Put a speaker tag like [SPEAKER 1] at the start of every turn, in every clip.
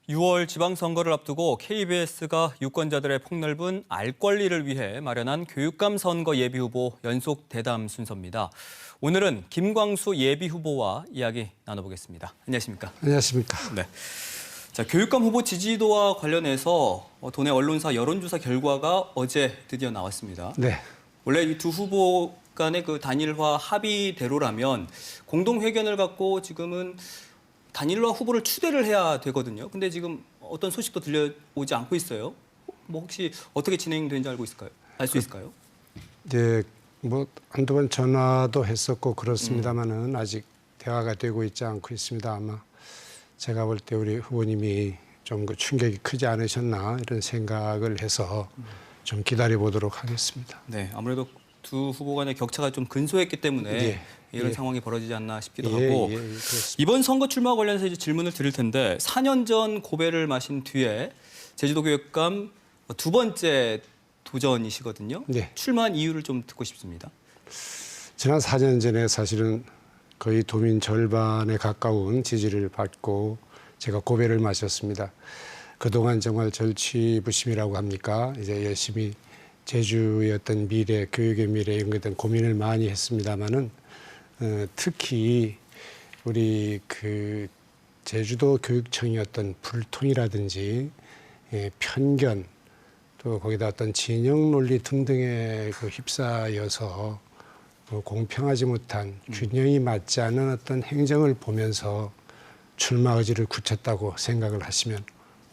[SPEAKER 1] 6월 지방선거를 앞두고 KBS가 유권자들의 폭넓은 알 권리를 위해 마련한 교육감 선거 예비후보 연속 대담 순서입니다. 오늘은 김광수 예비후보와 이야기 나눠보겠습니다. 안녕하십니까?
[SPEAKER 2] 안녕하십니까?
[SPEAKER 1] 네. 자, 교육감 후보 지지도와 관련해서 도내 언론사 여론조사 결과가 어제 드디어 나왔습니다.
[SPEAKER 2] 네.
[SPEAKER 1] 원래 이 두 후보 간의 그 단일화 합의대로라면 공동 회견을 갖고 지금은 단일화 후보를 추대를 해야 되거든요. 근데 지금 어떤 소식도 들려오지 않고 있어요. 뭐 혹시 어떻게 진행되는지 알 수 있을까요?
[SPEAKER 2] 이제 뭐 한두 번 전화도 했었고 그렇습니다만은 아직 대화가 되고 있지 않고 있습니다. 아마 제가 볼 때 우리 후보님이 좀 그 충격이 크지 않으셨나 이런 생각을 해서 좀 기다려 보도록 하겠습니다.
[SPEAKER 1] 네, 아무래도 두 후보 간의 격차가 좀 근소했기 때문에
[SPEAKER 2] 예,
[SPEAKER 1] 이런
[SPEAKER 2] 예.
[SPEAKER 1] 상황이 벌어지지 않나 싶기도
[SPEAKER 2] 예,
[SPEAKER 1] 하고
[SPEAKER 2] 그렇습니다.
[SPEAKER 1] 이번 선거 출마와 관련해서 이제 질문을 드릴 텐데 4년 전 고배를 마신 뒤에 제주도 교육감 두 번째 도전이시거든요.
[SPEAKER 2] 네.
[SPEAKER 1] 출마한 이유를 좀 듣고 싶습니다.
[SPEAKER 2] 지난 4년 전에 사실은 거의 도민 절반에 가까운 지지를 받고 제가 고배를 마셨습니다. 그동안 정말 절취부심이라고 합니까? 이제 열심히 제주의 어떤 미래, 교육의 미래 이런 것에 대한 고민을 많이 했습니다마는 특히 우리 그 제주도 교육청의 어떤 불통이라든지 편견 또 거기다 어떤 진영 논리 등등에 그 휩싸여서 공평하지 못한 균형이 맞지 않은 어떤 행정을 보면서 출마 의지를 굳혔다고 생각을 하시면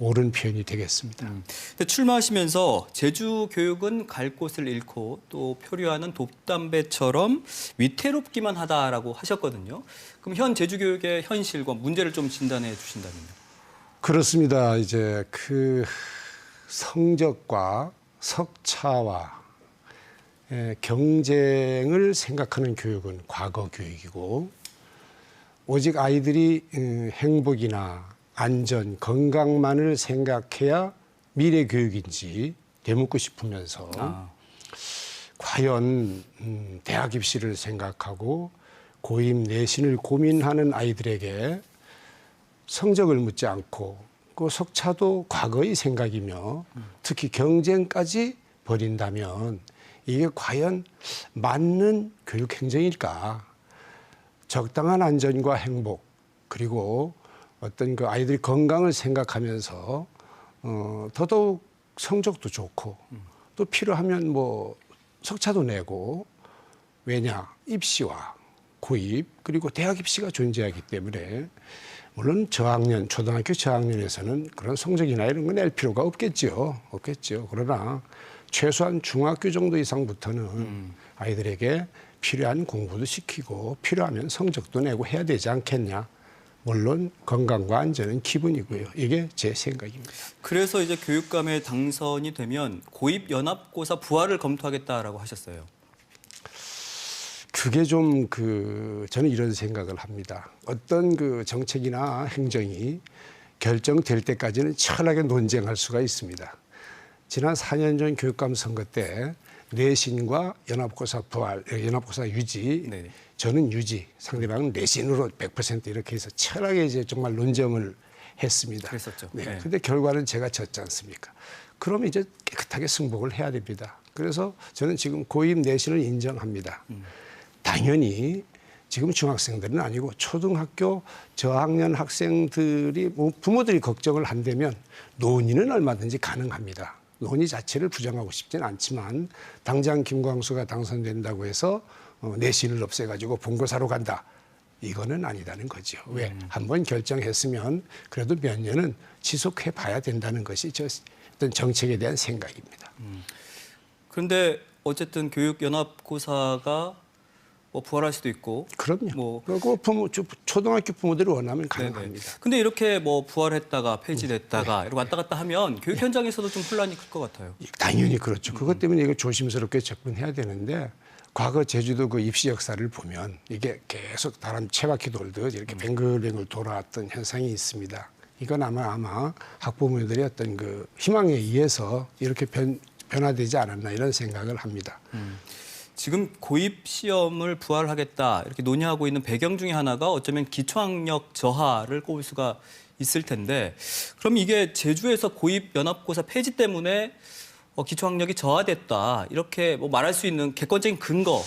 [SPEAKER 2] 옳은 표현이 되겠습니다.
[SPEAKER 1] 근데 출마하시면서 제주 교육은 갈 곳을 잃고 또 표류하는 돛담배처럼 위태롭기만 하다라고 하셨거든요. 그럼 현 제주 교육의 현실과 문제를 좀 진단해 주신다면요.
[SPEAKER 2] 그렇습니다. 이제 그 성적과 석차와 경쟁을 생각하는 교육은 과거 교육이고 오직 아이들이 행복이나 안전, 건강만을 생각해야 미래 교육인지 되묻고 싶으면서 과연 대학 입시를 생각하고 고입 내신을 고민하는 아이들에게 성적을 묻지 않고 그 석차도 과거의 생각이며 특히 경쟁까지 벌인다면 이게 과연 맞는 교육 행정일까? 적당한 안전과 행복 그리고 어떤 그 아이들이 건강을 생각하면서 더더욱 성적도 좋고 또 필요하면 뭐 석차도 내고 왜냐 입시와 구입 그리고 대학 입시가 존재하기 때문에 물론 저학년 초등학교 저학년에서는 그런 성적이나 이런 거 낼 필요가 없겠죠. 그러나 최소한 중학교 정도 이상부터는 아이들에게 필요한 공부도 시키고 필요하면 성적도 내고 해야 되지 않겠냐. 물론 건강과 안전은 기본이고요. 이게 제 생각입니다.
[SPEAKER 1] 그래서 이제 교육감에 당선이 되면 고입 연합고사 부활을 검토하겠다라고 하셨어요.
[SPEAKER 2] 그게 좀 저는 이런 생각을 합니다. 어떤 그 정책이나 행정이 결정될 때까지는 치열하게 논쟁할 수가 있습니다. 지난 4년 전 교육감 선거 때 내신과 연합고사 부활, 연합고사 유지,
[SPEAKER 1] 네네.
[SPEAKER 2] 저는 유지, 상대방은 내신으로 100% 이렇게 해서 치열하게 이제 정말 논쟁을 했습니다.
[SPEAKER 1] 그랬었죠.
[SPEAKER 2] 네.
[SPEAKER 1] 네.
[SPEAKER 2] 근데 결과는 제가 졌지 않습니까? 그럼 이제 깨끗하게 승복을 해야 됩니다. 그래서 저는 지금 고입 내신을 인정합니다. 당연히 지금 중학생들은 아니고 초등학교 저학년 학생들이 뭐 부모들이 걱정을 한다면 논의는 얼마든지 가능합니다. 논의 자체를 부정하고 싶지는 않지만 당장 김광수가 당선된다고 해서 내신을 없애가지고 본고사로 간다. 이거는 아니다는 거죠. 왜? 한번 결정했으면 그래도 몇 년은 지속해 봐야 된다는 것이 저 어떤 정책에 대한 생각입니다.
[SPEAKER 1] 그런데 어쨌든 교육연합고사가 뭐 부활할 수도 있고.
[SPEAKER 2] 그럼요. 그리고 초등학교 부모들이 원하면
[SPEAKER 1] 네네.
[SPEAKER 2] 가능합니다.
[SPEAKER 1] 근데 이렇게 뭐 부활했다가 폐지됐다가 이렇게 왔다 갔다 하면 교육 현장에서도 좀 혼란이 클 것 같아요.
[SPEAKER 2] 당연히 그렇죠. 그것 때문에 이거 조심스럽게 접근해야 되는데 과거 제주도 그 입시 역사를 보면 이게 계속 바람 채바퀴 돌듯 이렇게 뱅글뱅글 돌아왔던 현상이 있습니다. 이건 아마 학부모들의 어떤 그 희망에 의해서 이렇게 변화되지 않았나 이런 생각을 합니다.
[SPEAKER 1] 지금 고입 시험을 부활하겠다 이렇게 논의하고 있는 배경 중에 하나가 어쩌면 기초학력 저하를 꼽을 수가 있을 텐데 그럼 이게 제주에서 고입 연합고사 폐지 때문에 기초학력이 저하됐다 이렇게 뭐 말할 수 있는 객관적인 근거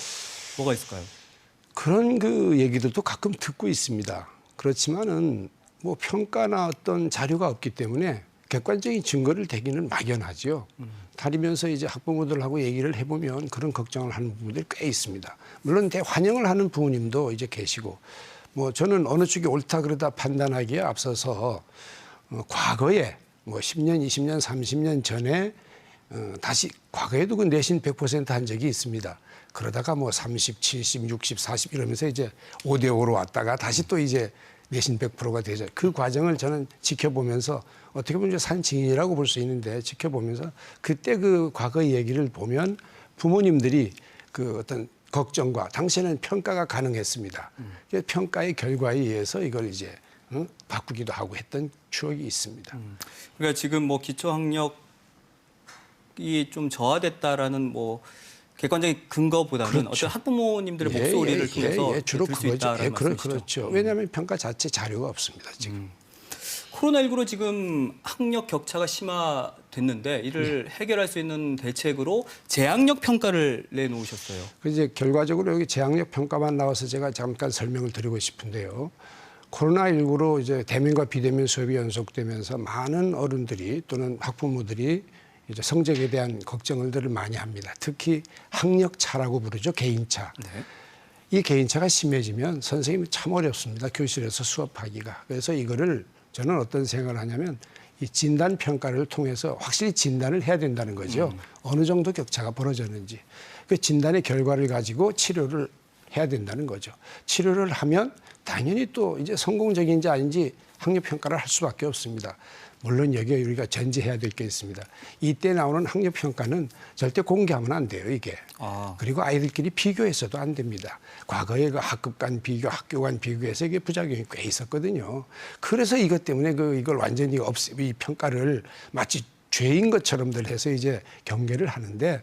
[SPEAKER 1] 뭐가 있을까요?
[SPEAKER 2] 그런 그 얘기들도 가끔 듣고 있습니다. 그렇지만은 뭐 평가나 어떤 자료가 없기 때문에 객관적인 증거를 대기는 막연하죠. 다니면서 이제 학부모들하고 얘기를 해보면 그런 걱정을 하는 부분들이 꽤 있습니다. 물론 대환영을 하는 부모님도 이제 계시고, 뭐 저는 어느 쪽이 옳다 그러다 판단하기에 앞서서 과거에 뭐 10년, 20년, 30년 전에 다시 과거에도 그 내신 100% 한 적이 있습니다. 그러다가 뭐 30, 70, 60, 40 이러면서 이제 5대5로 왔다가 다시 또 이제 내신 100%가 되죠. 그 과정을 저는 지켜보면서 어떻게 보면 이제 산 증인이라고 볼 수 있는데 지켜보면서 그때 그 과거의 얘기를 보면 부모님들이 그 어떤 걱정과 당시에는 평가가 가능했습니다. 평가의 결과에 의해서 이걸 이제 바꾸기도 하고 했던 추억이 있습니다.
[SPEAKER 1] 그러니까 지금 뭐 기초학력이 좀 저하됐다라는 뭐 객관적인 근거보다는
[SPEAKER 2] 그렇죠.
[SPEAKER 1] 어떤 학부모님들의 목소리를 통해서
[SPEAKER 2] 주로
[SPEAKER 1] 들 수
[SPEAKER 2] 그거죠.
[SPEAKER 1] 있다라는 말씀이시죠?
[SPEAKER 2] 그렇죠. 왜냐하면 평가 자체 자료가 없습니다. 지금.
[SPEAKER 1] 코로나19로 지금 학력 격차가 심화됐는데 이를 해결할 수 있는 대책으로 재학력 평가를 내놓으셨어요.
[SPEAKER 2] 이제 결과적으로 여기 재학력 평가만 나와서 제가 잠깐 설명을 드리고 싶은데요. 코로나19로 이제 대면과 비대면 수업이 연속되면서 많은 어른들이 또는 학부모들이 이제 성적에 대한 걱정들을 많이 합니다. 특히 학력차라고 부르죠. 개인차.
[SPEAKER 1] 네.
[SPEAKER 2] 이 개인차가 심해지면 선생님이 참 어렵습니다. 교실에서 수업하기가. 그래서 이거를 저는 어떤 생각을 하냐면 이 진단 평가를 통해서 확실히 진단을 해야 된다는 거죠. 어느 정도 격차가 벌어졌는지. 그 진단의 결과를 가지고 치료를 해야 된다는 거죠. 치료를 하면 당연히 또 이제 성공적인지 아닌지 학력 평가를 할 수밖에 없습니다. 물론 여기에 우리가 전제해야 될 게 있습니다. 이때 나오는 학력 평가는 절대 공개하면 안 돼요, 이게. 그리고 아이들끼리 비교해서도 안 됩니다. 과거에 그 학급 간 비교, 학교 간 비교해서 이게 부작용이 꽤 있었거든요. 그래서 이것 때문에 이걸 완전히 이 평가를 마치 죄인 것처럼들 해서 이제 경계를 하는데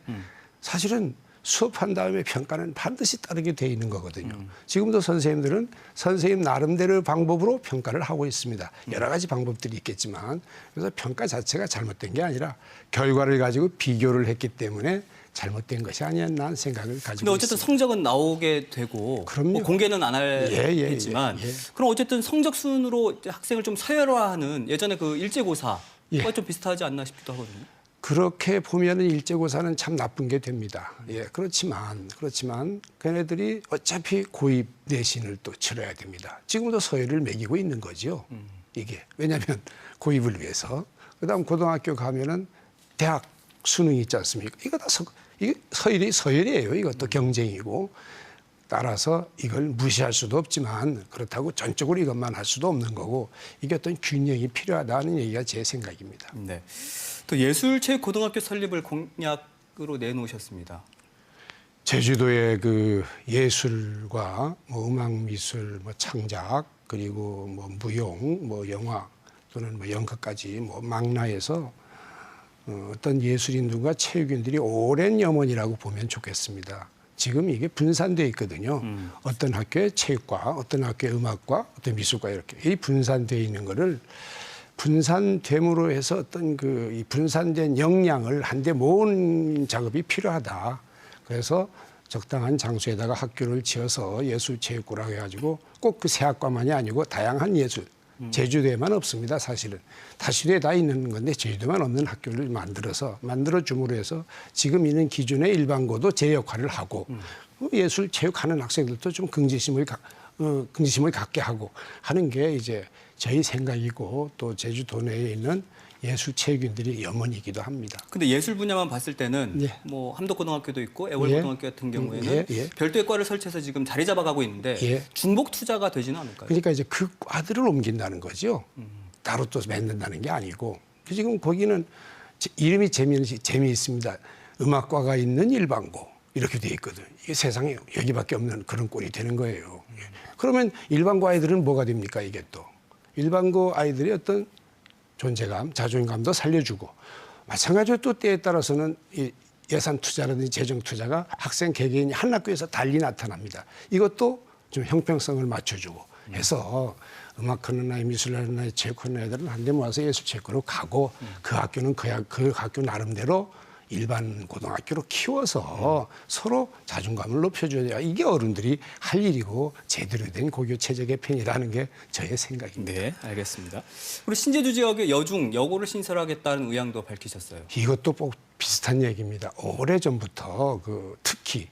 [SPEAKER 2] 사실은 수업한 다음에 평가는 반드시 따르게 돼 있는 거거든요. 지금도 선생님들은 선생님 나름대로 방법으로 평가를 하고 있습니다. 여러 가지 방법들이 있겠지만 그래서 평가 자체가 잘못된 게 아니라 결과를 가지고 비교를 했기 때문에 잘못된 것이 아니었나 하는 생각을 가지고
[SPEAKER 1] 근데 어쨌든
[SPEAKER 2] 있습니다.
[SPEAKER 1] 성적은 나오게 되고 뭐 공개는 안 하겠지만 그럼 어쨌든 성적 순으로 학생을 좀 서열화하는 예전에 그 일제고사와 좀 비슷하지 않나 싶기도 하거든요.
[SPEAKER 2] 그렇게 보면은 일제고사는 참 나쁜 게 됩니다. 그렇지만 걔네들이 어차피 고입 내신을 또 치러야 됩니다. 지금도 서열을 매기고 있는 거죠. 이게 왜냐하면 고입을 위해서. 그다음 고등학교 가면은 대학 수능이 있지 않습니까? 이거 다 이게 서열이에요. 이것도 경쟁이고. 따라서 이걸 무시할 수도 없지만 그렇다고 전적으로 이것만 할 수도 없는 거고 이게 어떤 균형이 필요하다는 얘기가 제 생각입니다.
[SPEAKER 1] 네. 또 예술체육고등학교 설립을 공약으로 내놓으셨습니다.
[SPEAKER 2] 제주도의 그 예술과 뭐 음악미술, 뭐 창작 그리고 뭐 무용, 뭐 영화 또는 뭐 연극까지 뭐 망라해서 어떤 예술인들과 체육인들이 오랜 염원이라고 보면 좋겠습니다. 지금 이게 분산되어 있거든요. 어떤 학교에 체육과, 어떤 학교에 음악과, 어떤 미술과 이렇게 이 분산되어 있는 거를 분산됨으로 해서 어떤 이 분산된 역량을 한데 모은 작업이 필요하다. 그래서 적당한 장소에다가 학교를 지어서 예술체육고라고 해가지고 꼭 그 세 학과만이 아니고 다양한 예술. 제주도에만 없습니다. 사실은. 다시도에 다 있는 건데 제주도만 없는 학교를 만들어줌으로 해서 지금 있는 기준의 일반고도 제 역할을 하고 예술 체육하는 학생들도 좀 긍지심을 갖게 하고 하는 게 이제 저희 생각이고 또 제주도 내에 있는 예술 체육인들의 염원이기도 합니다.
[SPEAKER 1] 근데 예술 분야만 봤을 때는 뭐 함덕고등학교도 있고 애월고등학교 같은 경우에는 별도의 과를 설치해서 지금 자리 잡아가고 있는데 중복 투자가 되지는 않을까요?
[SPEAKER 2] 그러니까 이제 그 과들을 옮긴다는 거죠. 따로 또 만든다는 게 아니고 지금 거기는 이름이 재미있습니다. 음악과가 있는 일반고 이렇게 돼 있거든. 이게 세상에 여기밖에 없는 그런 꼴이 되는 거예요. 그러면 일반고 아이들은 뭐가 됩니까? 이게 또 일반고 아이들의 어떤 존재감, 자존감도 살려주고 마찬가지로 또 때에 따라서는 이 예산 투자라든지 재정 투자가 학생 개개인이 한 학교에서 달리 나타납니다. 이것도 좀 형평성을 맞춰주고 해서 음악하는 아이, 미술하는 아이, 체육하는 애들은 한데 모아서 예술체육으로 가고 그 학교는 그 학교 나름대로 일반 고등학교로 키워서 서로 자존감을 높여줘야 돼요. 이게 어른들이 할 일이고 제대로 된 고교 체제 개편이라는 게 저의 생각입니다.
[SPEAKER 1] 네, 알겠습니다. 그리고 신제주 지역의 여중, 여고를 신설하겠다는 의향도 밝히셨어요.
[SPEAKER 2] 이것도 꼭 비슷한 얘기입니다. 오래전부터 특히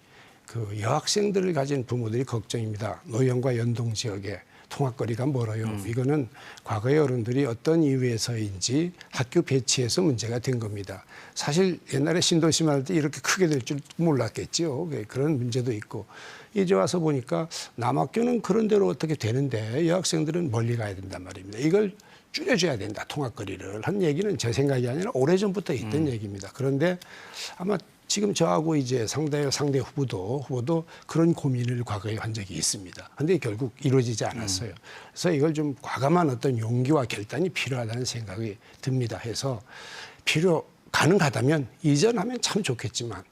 [SPEAKER 2] 여학생들을 가진 부모들이 걱정입니다. 노영과 연동 지역에 통학거리가 멀어요. 이거는 과거의 어른들이 어떤 이유에서인지 학교 배치에서 문제가 된 겁니다. 사실 옛날에 신도시 할 때 이렇게 크게 될 줄 몰랐겠죠. 그런 문제도 있고. 이제 와서 보니까 남학교는 그런 대로 어떻게 되는데 여학생들은 멀리 가야 된단 말입니다. 이걸 줄여줘야 된다, 통학거리를. 한 얘기는 제 생각이 아니라 오래전부터 있던 얘기입니다. 그런데 아마 지금 저하고 이제 상대 후보도 그런 고민을 과거에 한 적이 있습니다. 그런데 결국 이루어지지 않았어요. 그래서 이걸 좀 과감한 어떤 용기와 결단이 필요하다는 생각이 듭니다. 해서 가능하다면 이전하면 참 좋겠지만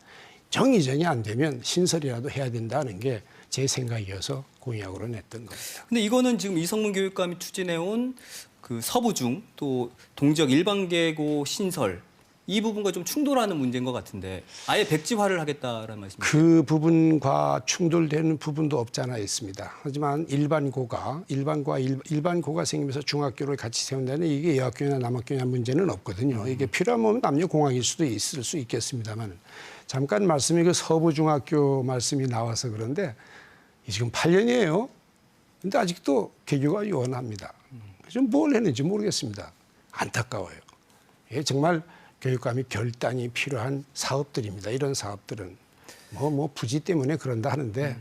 [SPEAKER 2] 정이전이 안 되면 신설이라도 해야 된다는 게 제 생각이어서 공약으로 냈던 겁니다.
[SPEAKER 1] 근데 이거는 지금 이성문 교육감이 추진해온 그 서부중 또 동지역 일반계고 신설 이 부분과 좀 충돌하는 문제인 것 같은데 아예 백지화를 하겠다라는 말씀이죠.
[SPEAKER 2] 그 부분과 충돌되는 부분도 없지 않아 있습니다. 하지만 일반고가 생기면서 중학교를 같이 세운다는 이게 여학교나 남학교냐 문제는 없거든요. 이게 필요하면 남녀공학일 수도 있을 수 있겠습니다만 잠깐 말씀이 그 서부중학교 말씀이 나와서 그런데 지금 8년이에요. 근데 아직도 개교가 요원합니다. 좀 뭘 했는지 모르겠습니다. 안타까워요. 예, 정말 교육감이 결단이 필요한 사업들입니다. 이런 사업들은 뭐 부지 때문에 그런다 하는데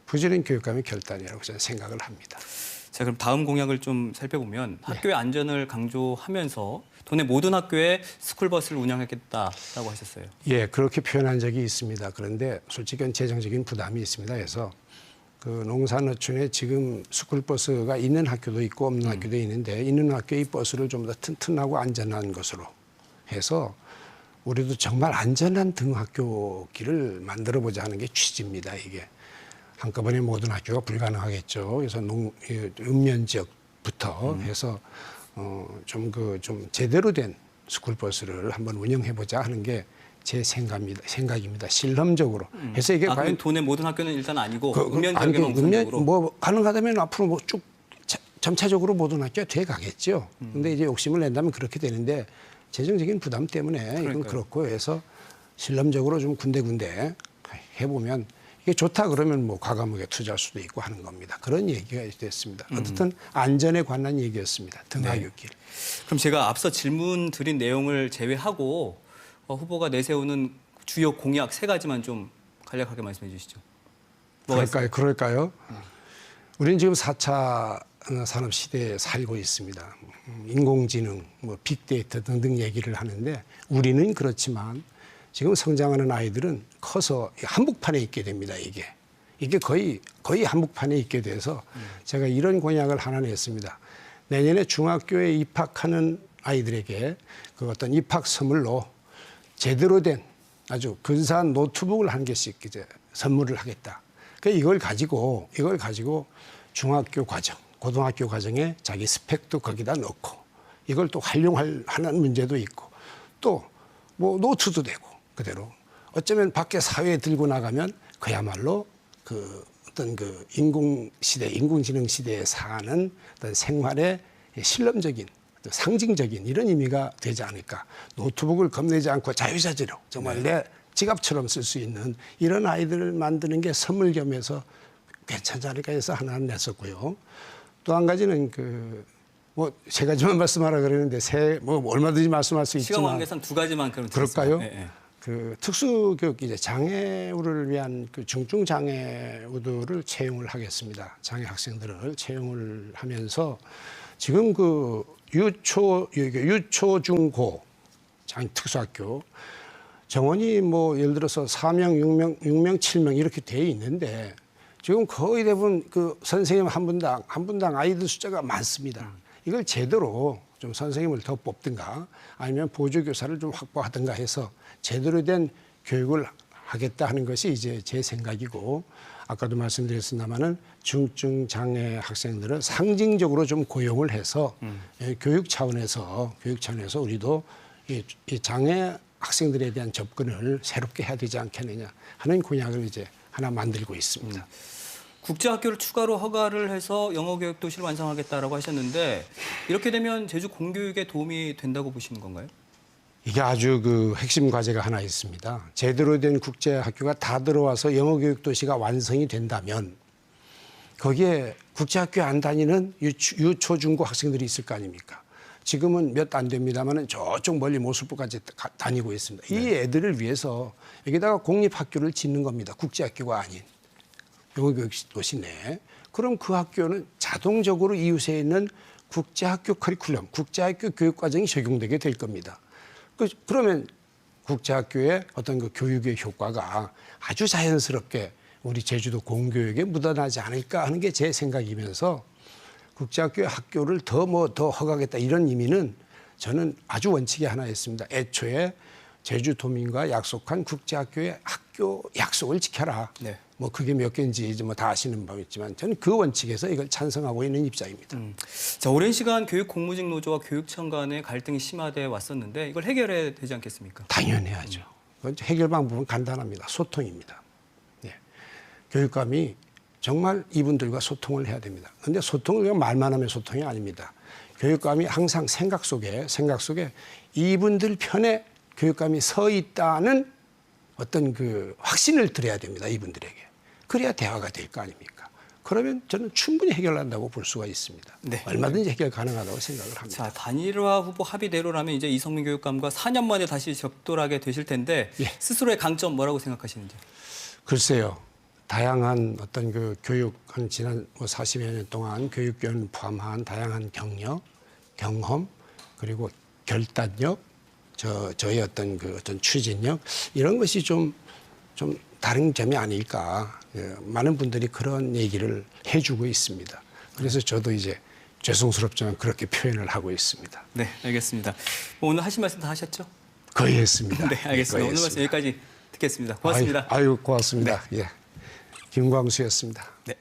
[SPEAKER 2] 부지는 교육감의 결단이라고 저는 생각을 합니다.
[SPEAKER 1] 자, 그럼 다음 공약을 좀 살펴보면 학교의 안전을 강조하면서 도내 모든 학교에 스쿨버스를 운영하겠다라고 하셨어요.
[SPEAKER 2] 예, 그렇게 표현한 적이 있습니다. 그런데 솔직히 재정적인 부담이 있습니다. 그래서 농산어촌에 지금 스쿨버스가 있는 학교도 있고 없는 학교도 있는데 있는 학교에 이 버스를 좀 더 튼튼하고 안전한 것으로 해서 우리도 정말 안전한 등학교길을 만들어보자 하는 게 취지입니다. 이게 한꺼번에 모든 학교가 불가능하겠죠. 그래서 읍면 지역부터 해서 좀 제대로 된 스쿨버스를 한번 운영해보자 하는 게 제 생각입니다. 실험적으로. 그래서 이게
[SPEAKER 1] 과연 도내 모든 학교는 일단 아니고 읍면
[SPEAKER 2] 아니,
[SPEAKER 1] 지역에만 우선적으로
[SPEAKER 2] 뭐 가능하다면 앞으로 쭉 점차적으로 모든 학교가 돼 가겠죠. 근데 이제 욕심을 낸다면 그렇게 되는데 재정적인 부담 때문에 이건 그렇고 해서 실험적으로 좀 군데군데 해보면 이게 좋다 그러면 뭐 과감하게 투자할 수도 있고 하는 겁니다. 그런 얘기가 됐습니다. 어쨌든 안전에 관한 얘기였습니다. 등하굣길.
[SPEAKER 1] 네. 그럼 제가 앞서 질문 드린 내용을 제외하고 후보가 내세우는 주요 공약 3가지만 좀 간략하게 말씀해 주시죠.
[SPEAKER 2] 그럴까요? 우리는 지금 4차 산업 시대에 살고 있습니다. 인공지능, 빅데이터 등등 얘기를 하는데 우리는 그렇지만 지금 성장하는 아이들은 커서 한복판에 있게 됩니다. 이게 거의 한복판에 있게 돼서 제가 이런 공약을 하나 냈습니다. 내년에 중학교에 입학하는 아이들에게 그 어떤 입학 선물로 제대로 된 아주 근사한 노트북을 한 개씩 이제 선물을 하겠다. 그러니까 이걸 가지고 중학교 과정, 고등학교 과정에 자기 스펙도 거기다 넣고 이걸 또 활용하는 문제도 있고 또 뭐 노트도 되고 그대로 어쩌면 밖에 사회에 들고 나가면 그야말로 어떤 인공지능 시대에 사는 어떤 생활의 실험적인 상징적인 이런 의미가 되지 않을까. 노트북을 겁내지 않고 자유자재로 정말 내 지갑처럼 쓸 수 있는 이런 아이들을 만드는 게 선물 겸해서 괜찮지 않을까 해서 하나 냈었고요. 또 한 가지는 3가지만 말씀하라 그러는데 얼마든지 말씀할 수 있지만
[SPEAKER 1] 시간 관계상 2가지만
[SPEAKER 2] 그럴까요?
[SPEAKER 1] 네.
[SPEAKER 2] 특수교육 장애우를 위한 중증 장애우들을 채용을 하겠습니다. 장애 학생들을 채용을 하면서 지금 유초 중고 특수학교 정원이 예를 들어서 4명, 6명, 7명 이렇게 돼 있는데 지금 거의 대부분 선생님 한 분당 아이들 숫자가 많습니다. 이걸 제대로 좀 선생님을 더 뽑든가 아니면 보조교사를 좀 확보하든가 해서 제대로 된 교육을 하겠다 하는 것이 이제 제 생각이고 아까도 말씀드렸습니다마는 중증 장애 학생들은 상징적으로 좀 고용을 해서 교육 차원에서 우리도 이 장애 학생들에 대한 접근을 새롭게 해야 되지 않겠느냐 하는 공약을 이제 하나 만들고 있습니다.
[SPEAKER 1] 국제학교를 추가로 허가를 해서 영어교육 도시를 완성하겠다라고 하셨는데 이렇게 되면 제주 공교육에 도움이 된다고 보시는 건가요?
[SPEAKER 2] 이게 아주 그 핵심 과제가 하나 있습니다. 제대로 된 국제학교가 다 들어와서 영어교육 도시가 완성이 된다면 거기에 국제학교 안 다니는 유초, 중고 학생들이 있을 거 아닙니까? 지금은 몇 안 됩니다만 저쪽 멀리 모슬포까지 다니고 있습니다. 이 애들을 위해서 여기다가 공립학교를 짓는 겁니다. 국제학교가 아닌. 영어교육 도시 내. 그럼 그 학교는 자동적으로 이웃에 있는 국제학교 커리큘럼, 국제학교 교육과정이 적용되게 될 겁니다. 그러면 국제학교의 어떤 그 교육의 효과가 아주 자연스럽게 우리 제주도 공교육에 묻어나지 않을까 하는 게 제 생각이면서 국제학교의 학교를 더 허가하겠다 이런 의미는 저는 아주 원칙이 하나 있습니다. 애초에 제주도민과 약속한 국제학교의 학교 약속을 지켜라.
[SPEAKER 1] 네.
[SPEAKER 2] 뭐 그게 몇 개인지 뭐 다 아시는 바겠지만 저는 그 원칙에서 이걸 찬성하고 있는 입장입니다.
[SPEAKER 1] 자, 오랜 시간 교육 공무직 노조와 교육청 간의 갈등이 심화돼 왔었는데 이걸 해결해야 되지 않겠습니까?
[SPEAKER 2] 당연해야죠. 해결 방법은 간단합니다. 소통입니다. 네. 교육감이 정말 이분들과 소통을 해야 됩니다. 그런데 소통을 그냥 말만 하면 소통이 아닙니다. 교육감이 항상 생각 속에 이분들 편에 교육감이 서 있다는 어떤 그 확신을 드려야 됩니다. 이분들에게. 그래야 대화가 될 거 아닙니까? 그러면 저는 충분히 해결한다고 볼 수가 있습니다.
[SPEAKER 1] 네.
[SPEAKER 2] 얼마든지 해결 가능하다고 생각을 합니다.
[SPEAKER 1] 자, 단일화 후보 합의대로라면 이제 이성민 교육감과 4년 만에 다시 적돌하게 되실 텐데
[SPEAKER 2] 예.
[SPEAKER 1] 스스로의 강점 뭐라고 생각하시는지?
[SPEAKER 2] 글쎄요. 다양한 어떤 그 교육 한 지난 40여 년 동안 교육견 포함한 다양한 경력, 경험 그리고 결단력, 저의 어떤 그 어떤 추진력 이런 것이 좀 다른 점이 아닐까. 많은 분들이 그런 얘기를 해주고 있습니다. 그래서 저도 이제 죄송스럽지만 그렇게 표현을 하고 있습니다.
[SPEAKER 1] 네, 알겠습니다. 오늘 하신 말씀 다 하셨죠?
[SPEAKER 2] 거의 했습니다.
[SPEAKER 1] 네, 알겠습니다. 오늘 말씀 여기까지 듣겠습니다. 고맙습니다.
[SPEAKER 2] 아유 고맙습니다. 예, 김광수였습니다.
[SPEAKER 1] 네.